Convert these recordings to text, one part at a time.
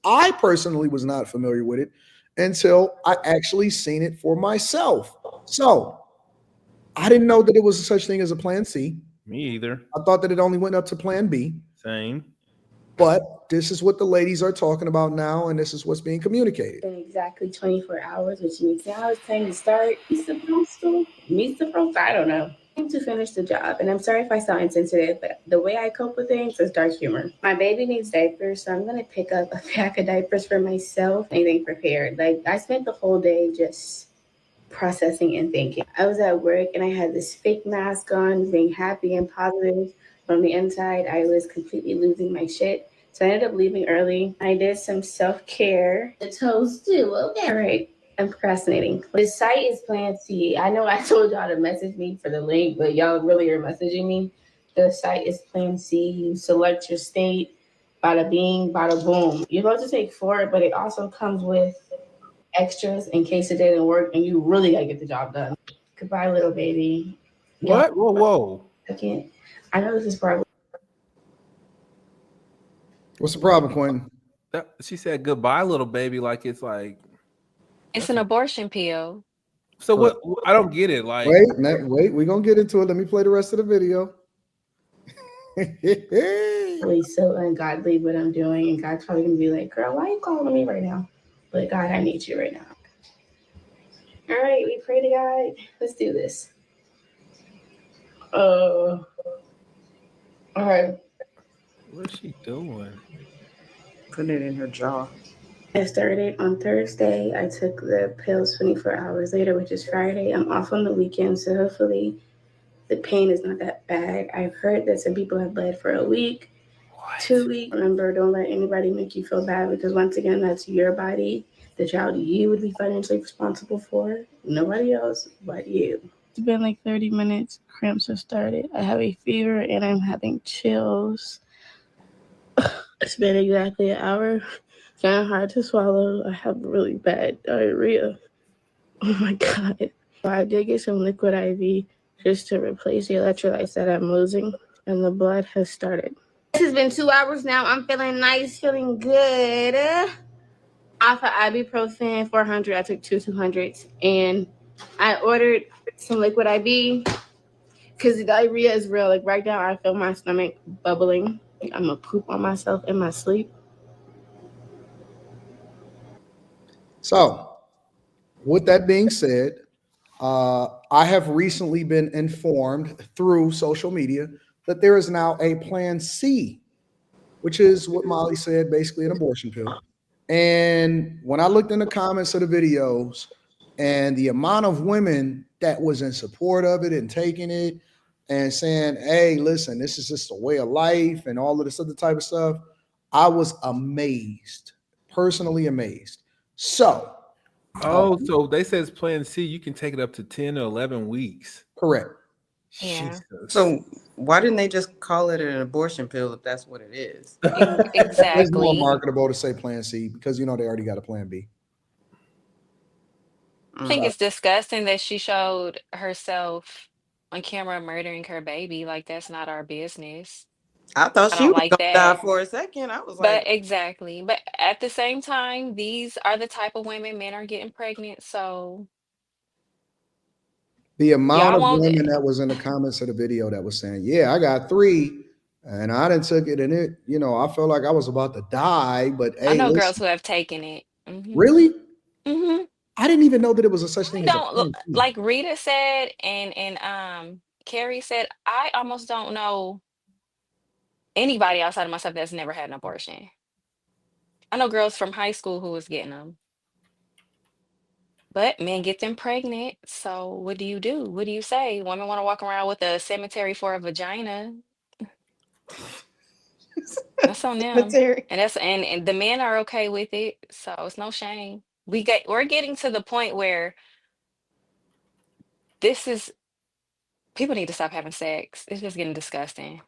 I personally was not familiar with it until I actually seen it for myself. So I didn't know that it was such thing as a plan C. Me either. I thought that it only went up to plan B. Same. But this is what the ladies are talking about now, and this is what's being communicated. In exactly 24 hours, which means now it's time to start. He's supposed to. Me's supposed to. I don't know. To finish the job, and I'm sorry if I sound insensitive, but the way I cope with things is dark humor. My baby needs diapers, so I'm gonna pick up a pack of diapers for myself. Anything prepared. Like I spent the whole day just processing and thinking. I was at work and I had this fake mask on, being happy and positive. From the inside, I was completely losing my shit. So I ended up leaving early. I did some self care. The toes too. Okay, all right. I'm procrastinating. The site is Plan C. I know I told y'all to message me for the link, but y'all really are messaging me. The site is Plan C. You select your state. Bada bing, bada boom. You're supposed to take 4, but it also comes with extras in case it didn't work and you really gotta get the job done. Goodbye, little baby. What? Whoa, whoa. Second, I know this is probably What's the problem, Quentin? She said goodbye, little baby. Like it's like. It's an abortion pill. So what? I don't get it. Like, wait, we're gonna get into it. Let me play the rest of the video. really so ungodly what I'm doing, and God's probably gonna be like, "Girl, why are you calling me right now?" But God, I need you right now. All right, we pray to God. Let's do this. All right. what's she doing? Putting it in her jaw. I started on Thursday. I took the pills 24 hours later, which is Friday. I'm off on the weekend, so hopefully the pain is not that bad. I've heard that some people have bled for a week, 2 weeks. Remember, don't let anybody make you feel bad because once again, that's your body. The child you would be financially responsible for. Nobody else but you. It's been like 30 minutes. Cramps have started. I have a fever and I'm having chills. It's been exactly an hour. It's kind of hard to swallow. I have really bad diarrhea. Oh my God. I did get some liquid IV just to replace the electrolytes that I'm losing, and the blood has started. This has been 2 hours now. I'm feeling nice, feeling good. Off of ibuprofen 400. I took 200s, and I ordered some liquid IV because the diarrhea is real. Like right now, I feel my stomach bubbling. Like I'm gonna poop on myself in my sleep. So, with that being said, I have recently been informed through social media that there is now a Plan C, which is what Molly said, basically an abortion pill. And when I looked in the comments of the videos and the amount of women that was in support of it and taking it and saying, hey, listen, this is just a way of life and all of this other type of stuff, I was amazed, personally amazed. So, So they says Plan C. You can take it up to 10 or 11 weeks. correct. Yeah. Jesus. So why didn't they just call it an abortion pill if that's what it is? It's more Exactly. marketable to say Plan C because they already got a Plan B. I think it's disgusting that she showed herself on camera murdering her baby. Like that's not our business. I thought I she don't was like gonna die that. for a second. I was But like, exactly. But at the same time, these are the type of women men are getting pregnant. So The amount y'all of won't. women that was in the comments of the video that was saying, yeah, I got 3 and I didn't took it and I felt like I was about to die, but I hey, know girls listen, who have taken it. Hmm. really? Hmm. I didn't even know that it was a such I thing as a don't Plan C. like Rita said, and Carrie said. I almost don't know anybody outside of myself that's never had an abortion. I know girls from high school who was getting them, but men get them pregnant. So what do you do? What do you say? Women want to walk around with a cemetery for a vagina. That's on them. cemetery. And and the men are okay with it. So it's no shame. We're getting to the point where this is people need to stop having sex. It's just getting disgusting.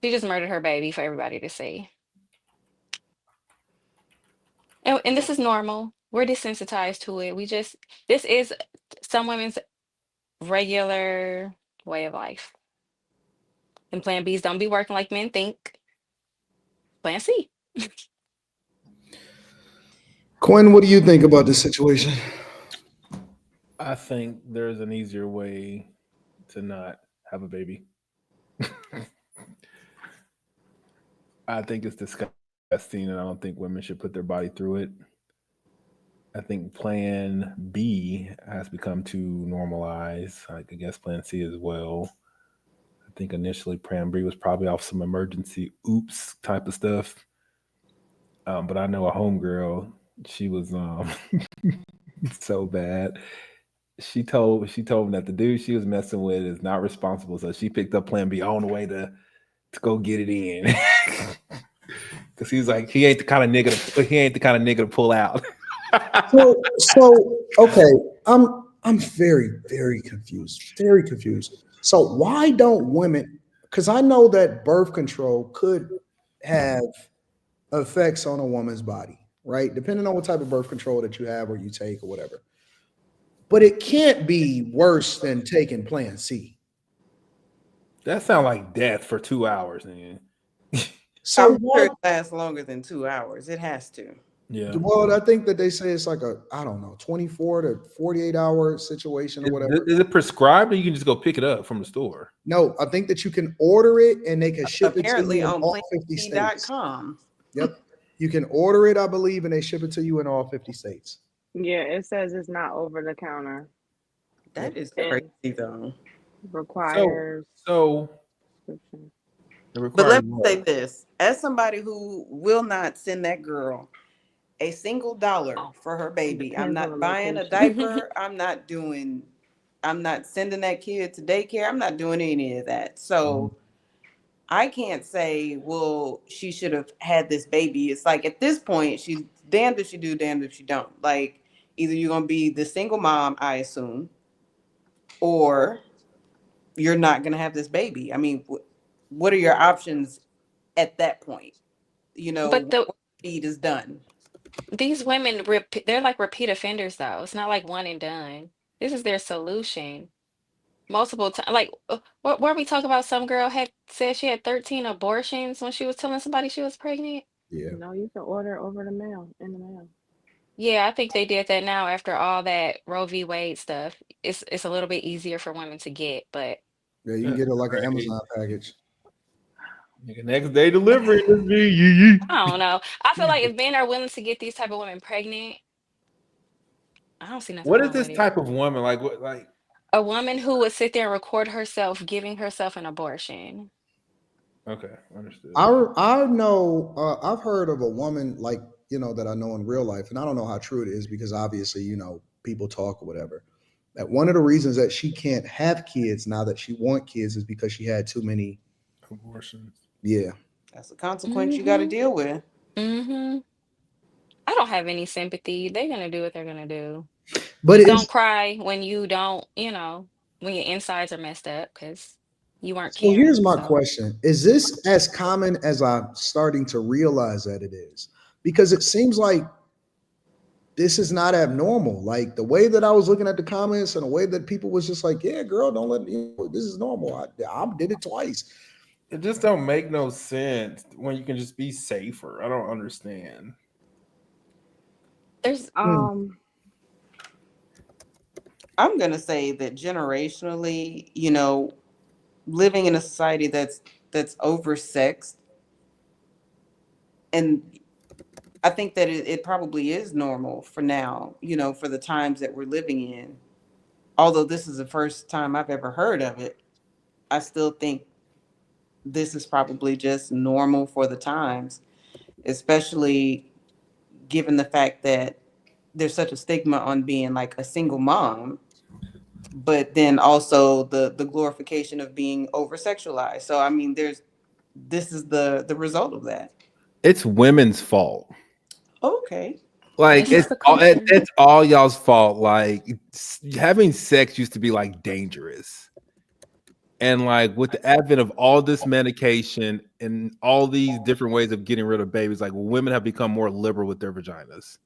She just murdered her baby for everybody to see. And this is normal. We're desensitized to it. This is some women's regular way of life. And plan Bs don't be working like men think. Plan C. Quinn, what do you think about this situation? I think there's an easier way to not have a baby. I think it's disgusting, and I don't think women should put their body through it. I think Plan B has become too normalized. I guess Plan C as well. I think initially Plan B was probably off some emergency oops type of stuff. But I know a homegirl. She was so bad. She told me that the dude she was messing with is not responsible, so she picked up Plan B on the way to go get it in. Because he was like, he ain't the kind of nigga to pull out. So okay, I'm very, very confused. Very confused. So why don't women? Because I know that birth control could have effects on a woman's body, right? Depending on what type of birth control that you have or you take or whatever. But it can't be worse than taking Plan C. That sounds like death for 2 hours, man. So I'm sure it lasts longer than 2 hours. It has to. Yeah. well, I think that they say it's like a, I don't know, 24 to 48-hour situation or whatever. Is it prescribed, or you can just go pick it up from the store? No, I think that you can order it and they can ship Apparently it to you in on all 50 states. planc.com. Yep. You can order it, I believe, and they ship it to you in all 50 states. Yeah, it says it's not over the counter. That is And crazy though. requires So prescription. it requires But let me what? say this, as somebody who will not send that girl a single dollar for her baby, I'm Depends on not the buying a location. diaper. I'm not sending that kid to daycare. I'm not doing any of that. So I can't say, well, she should have had this baby. It's like at this point, she's damned if she do, damned if she don't. Like either you're gonna be the single mom, I assume, or you're not gonna have this baby. I mean, what are your options at that point? You know, But what deed is done. these women, they're like repeat offenders, though. It's not like one and done. This is their solution. Multiple times. Like, where we talk about some girl had said she had 13 abortions when she was telling somebody she was pregnant. Yeah. No, you can order over the mail in the mail. Yeah, I think they did that now after all that Roe v. Wade stuff. It's a little bit easier for women to get, but Yeah, you can get it like an Amazon package. Nigga, next day delivery. Let's be I don't know. I feel like if men are willing to get these type of women pregnant, I don't see nothing What is wrong this with it. type of woman like? What like? A woman who would sit there and record herself giving herself an abortion. Okay, understood. I know, I've heard of a woman like, that I know in real life, and I don't know how true it is because obviously, people talk or whatever. That one of the reasons that she can't have kids now that she want kids is because she had too many. Abortions. Yeah. That's a consequence you got to deal with. Mm-hmm. I don't have any sympathy. They're gonna do what they're gonna do. But Just don't it's cry when you don't, when your insides are messed up because you weren't so here's caring. my So question. Is this as common as I'm starting to realize that it is? Because it seems like this is not abnormal. Like the way that I was looking at the comments and the way that people was just like, yeah, girl, don't let this is normal. I did it twice. It just don't make no sense when you can just be safer. I don't understand. there's I'm going to say that generationally, living in a society that's oversexed, and I think that it probably is normal for now, for the times that we're living in. Although this is the first time I've ever heard of it, I still think this is probably just normal for the times, especially given the fact that there's such a stigma on being like a single mom, but then also the glorification of being over sexualized. So I mean, this is the result of that. It's women's fault. Okay. Like it's the culture. it's all y'all's fault. Like having sex used to be like dangerous, and like with the advent of all this medication and all these different ways of getting rid of babies, like women have become more liberal with their vaginas.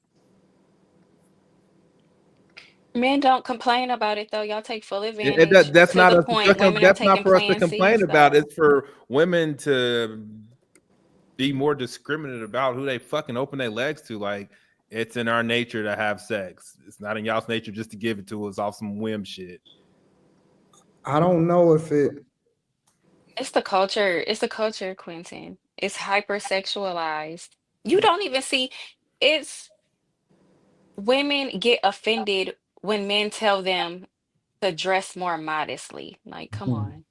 Men don't complain about it though. Y'all take full And advantage that's to not the us. point women are That's not taking for us to Plan complain C's about. though. It's for women to be more discriminate about who they fucking open their legs to. Like It's in our nature to have sex. It's not in y'all's nature just to give it to us off some whim shit. I don't know if it. It's the culture. It's the culture, Quentin. It's hypersexualized. You don't even see it's women get offended when men tell them to dress more modestly. Like, come Hmm. on.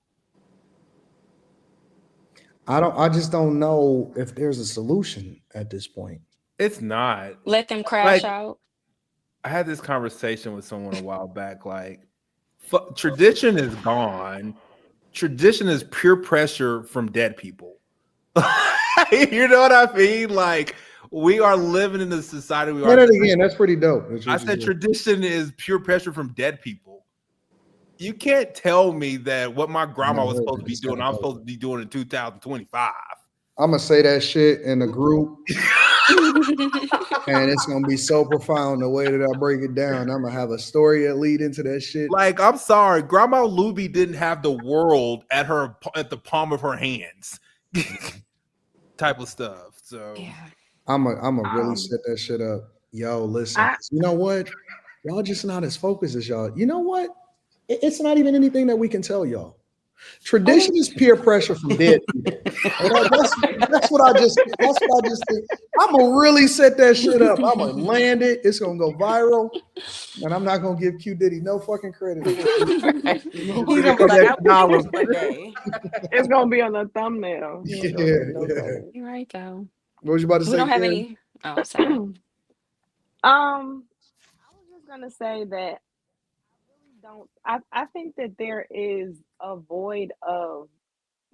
I don't. I just don't know if there's a solution at this point. It's not. Let them crash Like, out. I had this conversation with someone a while back. Like, tradition is gone. Tradition is pure pressure from dead people. You know what I mean? Like, we are living in the society we Say are. that again. That's pretty dope. That's I what you said said. tradition is pure pressure from dead people. You can't tell me that what my grandma was supposed to be doing, I'm supposed to be doing in 2025. I'm gonna say that shit in a group, and it's gonna be so profound the way that I break it down. I'm gonna have a story that lead into that shit. Like, I'm sorry, Grandma Luby didn't have the world at the palm of her hands, type of stuff. So Yeah. I'm a really Um, set that shit up. Yo, listen, I 'cause you know what? Y'all just not as focused as y'all. You know what? It's not even anything that we can tell y'all. Tradition is peer pressure from dead people. And that's what I just think. I'm gonna really set that shit up. I'm gonna land it. It's gonna go viral, and I'm not gonna give Q Diddy no fucking credit for it. No He's credit. gonna be like, I wish $dollars. one day. it's gonna be on the thumbnail. He ain't gonna Yeah, get no yeah. You're right, though. What was you about to We say, don't have Karen? any. Oh, sorry. credit. I was just gonna say that I really don't. I think that there is a void of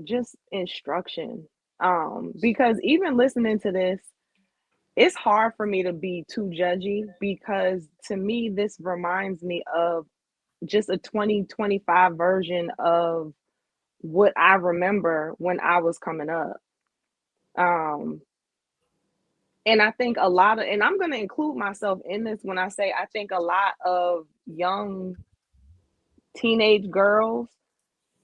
just instruction. Because even listening to this, it's hard for me to be too judgy because to me, this reminds me of just a 2025 version of what I remember when I was coming up. Um, and I think a lot of, and I'm going to include myself in this when I say I think a lot of young teenage girls,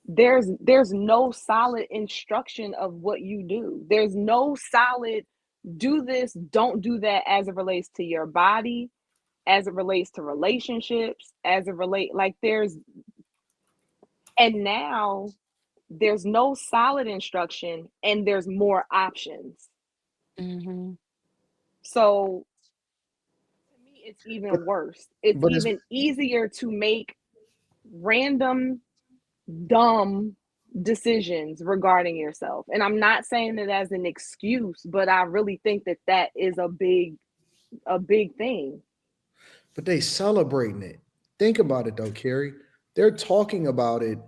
there's no solid instruction of what you do. There's no solid do this, don't do that as it relates to your body, as it relates to relationships, as it relate like there's and now there's no solid instruction and there's more options. Hmm. So to me it's But even worse. It's but it's even easier to make random dumb decisions regarding yourself. And I'm not saying it as an excuse, but I really think that that is a big thing. but they celebrating it. Think about it though, Carrie. They're talking about it.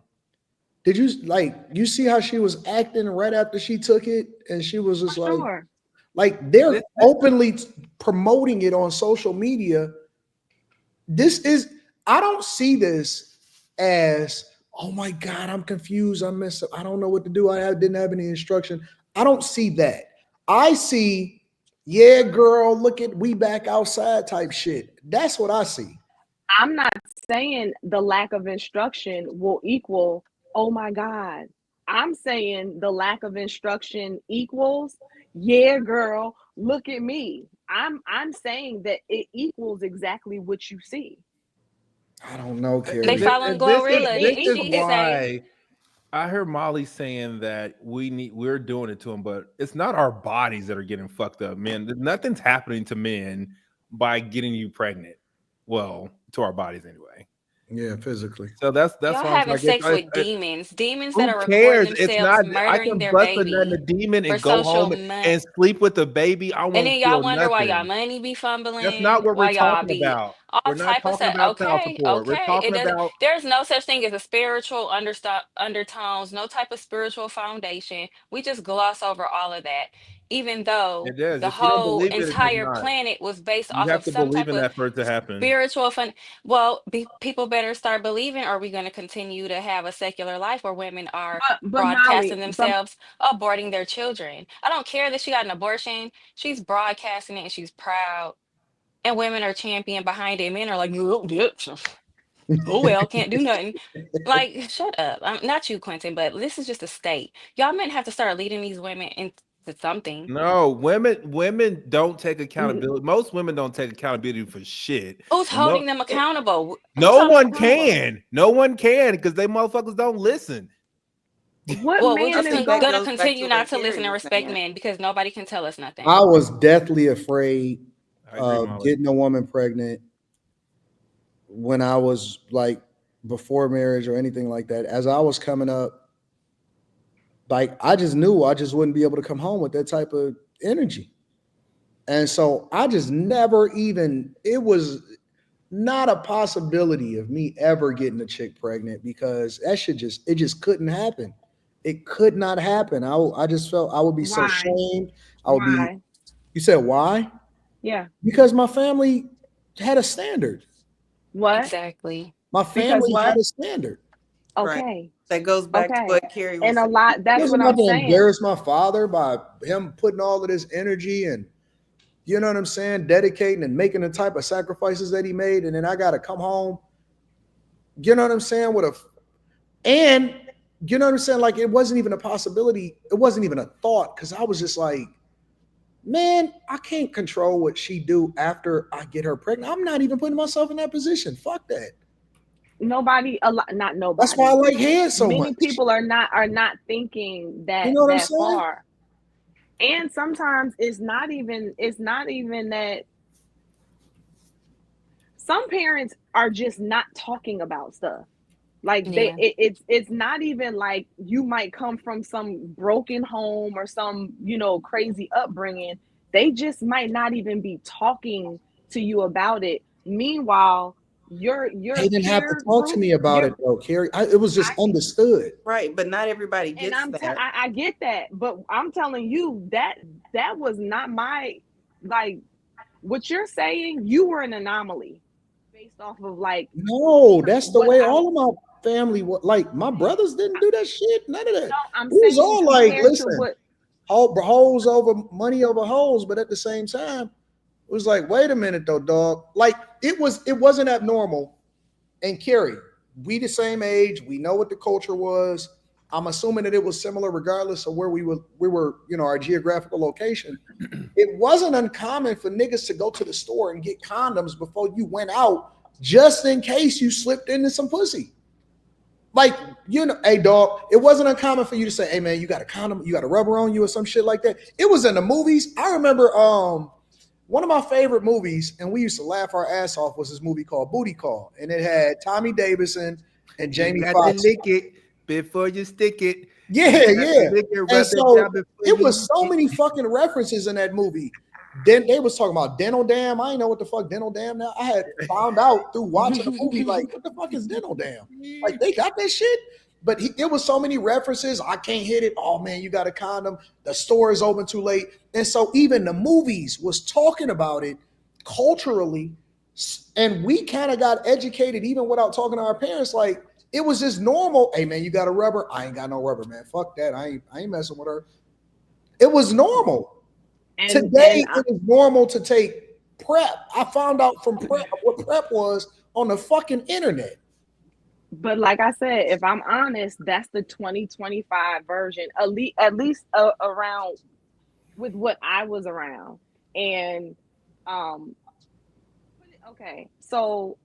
Did you like you see how she was acting right after she took it? And she was just Sure. like they're this openly promoting it on social media. This is I don't see this as oh my god, I'm confused. I'm messed up. I don't know what to do. Didn't have any instruction. I don't see that. I see, yeah, girl, look at we back outside type shit. That's what I see. I'm not saying the lack of instruction will equal, oh my God. I'm saying the lack of instruction equals, yeah, girl, look at me. I'm saying that it equals exactly what you see. I don't know, They Carrie. following Glorilla. this Didn't is she say? why I heard Molly saying that we're doing it to them, but it's not our bodies that are getting fucked up, man. Nothing's happening to men by getting you pregnant. Well, to our bodies anyway. Yeah, physically. So that's Y'all why I was having like, sex with demons. Demons that who are recording cares? It's themselves not. I murdering can their bust a nut in a baby demon for and go social home and sleep with the baby. I and won't then y'all feel wonder why y'all nothing. money be That's not fumbling, what we're why y'all talking be about. all We're not type of talking stuff. about child Okay, support. We're okay. It talking doesn't. about There's no such thing as a spiritual undertones. No type of spiritual foundation. We just gloss over all of that, even though it is. the If you don't whole believe it, it does entire not. planet was based You off have of to some believe type in of that for it to happen. spiritual fun. Well, people better start believing, or are we going to continue to have a secular life where women are But broadcasting Molly, but themselves aborting their children? I don't care that she got an abortion. She's broadcasting it and she's proud. And women are champion behind it. Men are like, oh, yeah, oh well, can't do nothing. Like, shut up. Not you, Quentin, but this is just a state. Y'all men have to start leading these women It's something. No, women don't take accountability. Most women don't take accountability for shit. Who's And no, holding them accountable? Who's no holding them one accountable? can. No one can because they motherfuckers don't listen. What Well, we're I man just is think that going? gonna goes back continue to not what to Carrie listen and was respect saying. men because nobody can tell us nothing. I was deathly afraid I agree, of Molly. getting a woman pregnant when I was like before marriage or anything like that. As I was coming up, like I just knew I just wouldn't be able to come home with that type of energy. And so I just never even, it was not a possibility of me ever getting a chick pregnant because that shit just, it just couldn't happen. It could not happen. I just felt I would be so Why? shamed. I would be, Why? you said why? Yeah. Because my family had a standard. What? Exactly. My Because family had what? a standard. Right. Okay. That goes back to Okay. what Carrie was And a saying. lot. It That's what wasn't I'm about to saying. embarrass my father by him putting all of this energy and you know what I'm saying, dedicating and making the type of sacrifices that he made, and then I got to come home. You know what I'm saying? With a and you know what I'm saying? Like it wasn't even a possibility. It wasn't even a thought because I was just like, man, I can't control what she do after I get her pregnant. I'm not even putting myself in that position. Fuck that. Nobody. A lot. Not That's why I nobody. like head so Many much. people are not thinking You that know what I'm that saying? far. And sometimes it's not even that. Some parents are just not talking about stuff. Like Yeah. it's not even like you might come from some broken home or some crazy upbringing. They just might not even be talking to you about it. Meanwhile, your They didn't have to peer talk to group, me about your it though, Carrie. It was just I understood. Right, but not everybody and gets that. I get that, but I'm telling you that was not my, like, what you're saying. You were an anomaly based off of like No, that's the what way I all of my family was. Like my brothers didn't do that shit. None of that. no, I'm We was saying all like, compared to listen, what. hoes over money over hoes, but at the same time, it was like, wait a minute though, dog. Like it wasn't abnormal. And Carrie, we the same age. We know what the culture was. I'm assuming that it was similar regardless of where we were, our geographical location. It wasn't uncommon for niggas to go to the store and get condoms before you went out, just in case you slipped into some pussy. Like, hey dog, it wasn't uncommon for you to say, hey man, you got a condom, you got a rubber on you or some shit like that. It was in the movies. I remember one of my favorite movies, and we used to laugh our ass off, was this movie called Booty Call. And it had Tommy Davidson and You Jamie got to Foxx. lick it before you stick it. Yeah, You got yeah. to lick it, And rub it down so before it you was lick so it. many fucking references in that movie. Then they was talking about dental dam. I didn't know what the fuck dental dam now. I had found out through watching the movie, like, what the fuck is dental dam? Like they got that shit. But it was so many references. I can't hit it. Oh man, you got a condom. The store is open too late. And so even the movies was talking about it culturally. And we kind of got educated even without talking to our parents. Like it was just normal. Hey man, you got a rubber? I ain't got no rubber, man. Fuck that. I ain't messing with her. It was normal. And Today it is normal to take prep. I found out from prep what prep was on the fucking internet. but like I said, if I'm honest, that's the 2025 version, at least around with what I was around. And um okay, so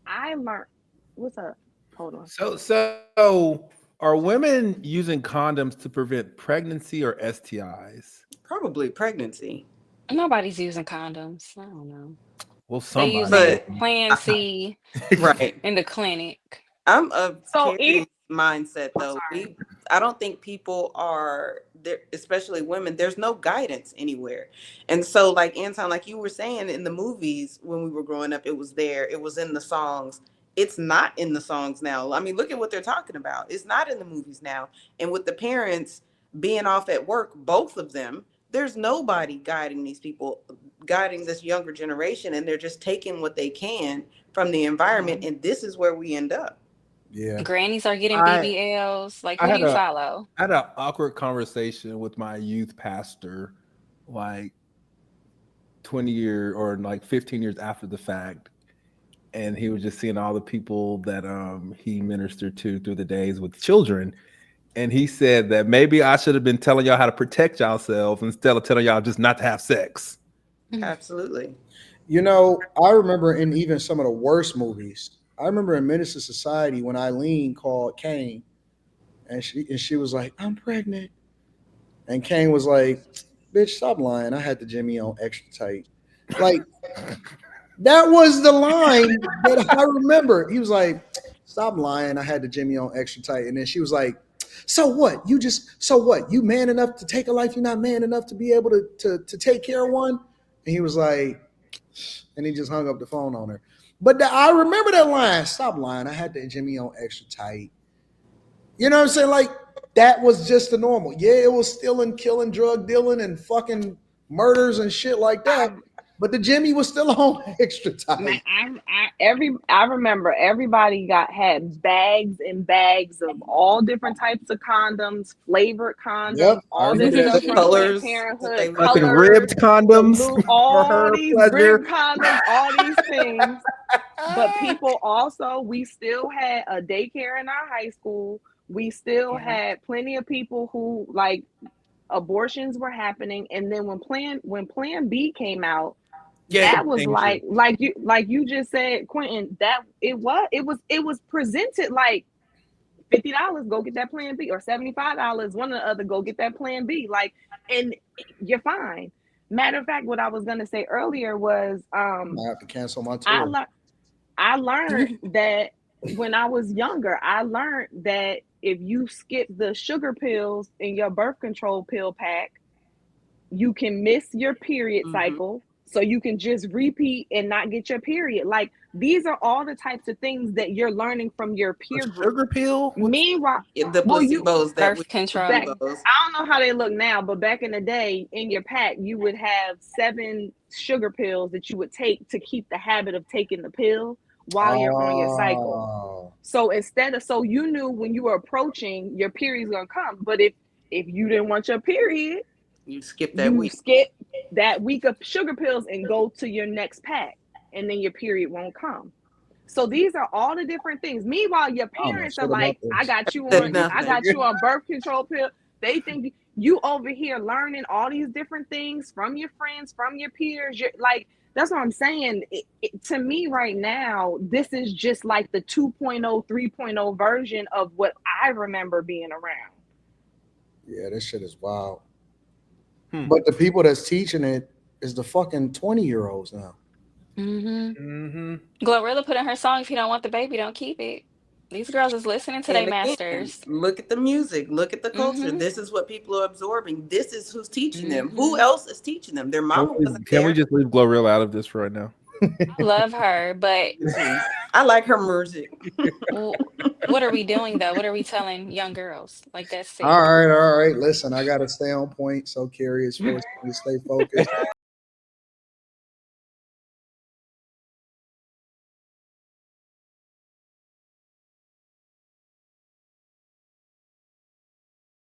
I learned, what's up? Hold on. So are women using condoms to prevent pregnancy or STIs? Probably pregnancy. Nobody's using condoms. I don't know. Well, They somebody using But is. Plan C right. in the clinic. I'm of So Carrie's mindset I'm though. sorry. I don't think people are there, especially women. There's no guidance anywhere, and so like Anton, like you were saying in the movies when we were growing up, it was there. It was in the songs. It's not in the songs now. I mean, look at what they're talking about. It's not in the movies now. And with the parents being off at work, both of them, there's nobody guiding these people, guiding this younger generation, and they're just taking what they can from the environment, and this is where we end up. Yeah. Grannies are getting I BBLs. Like, I who do had you a follow? I had an awkward conversation with my youth pastor, like 20 year or like 15 years after the fact, and he was just seeing all the people that he ministered to through the days with children, and he said that maybe I should have been telling y'all how to protect yourselves instead of telling y'all just not to have sex. Absolutely. You know, I remember in even some of the worst movies. I remember in Menace to Society when Eileen called Kane, and she was like, "I'm pregnant," and Kane was like, "Bitch, stop lying. I had the Jimmy on extra tight." Like that was the line that I remember. He was like, "Stop lying. I had the Jimmy on extra tight," and then she was like, "So what? So what? You man enough to take a life? You're not man enough to be able to take care of one?" And he was like, and he just hung up the phone on her. But I remember that line. Stop lying. I had the Jimmy on extra tight. You know what I'm saying? Like that was just the normal. Yeah, it was stealing, killing, drug dealing, and fucking murders and shit like that. But the Jimmy was still on extra tight. I remember everybody had bags and bags of all different types of condoms, flavored condoms, Yep, I all this remember stuff that The too. from Planned colors that Parenthood, they would Fucking colors, ribbed condoms for all her these pleasure. rib condoms, all these things. But people also, we still had a daycare in our high school. We still had plenty of people who like abortions were happening. And then when Plan B came out, that was like you just said, Quentin, that it was presented like $50, go get that Plan B, or $75, one or the other, go get that Plan B. Like, and you're fine. Matter of fact, what I was gonna say earlier was I have to cancel my I tour. I learned that when I was younger, I learned that if you skip the sugar pills in your birth control pill pack, you can miss your period cycle. So you can just repeat and not get your period. Like these are all the types of things that you're learning from your peer group. Sugar pill? Meanwhile, the well, placebos that Birth control. back, placebos. I don't know how they look now, but back in the day, in your pack, you would have 7 sugar pills that you would take to keep the habit of taking the pill while you're on your cycle. Oh, So so you knew when you were approaching your period's gonna come. But if you didn't want your period, You skip that you week. skip that week of sugar pills and go to your next pack, and then your period won't come. So these are all the different things. Meanwhile, your I don't know parents are shit about like, I this. got you Said on nothing. birth control pill. They think you over here learning all these different things from your friends, from your peers. You're like, that's what I'm saying. To me right now, this is just like the 2.0, 3.0 version of what I remember being around. Yeah, this shit is wild. But the people that's teaching it is the fucking 20-year-olds now. Glorilla put in her song, if you don't want the baby, don't keep it. These girls is listening to their And again, masters. look at the music, look at the culture. This is what people are absorbing. This is who's teaching them. Who else is teaching them? Their mama wasn't Can we there. just leave Glorilla out of this right now? I love her, but I like her music. what are we doing though? What are we telling young girls? Like that's sick. All right. Listen, I gotta stay on point. So Carrie is forcing me to stay focused.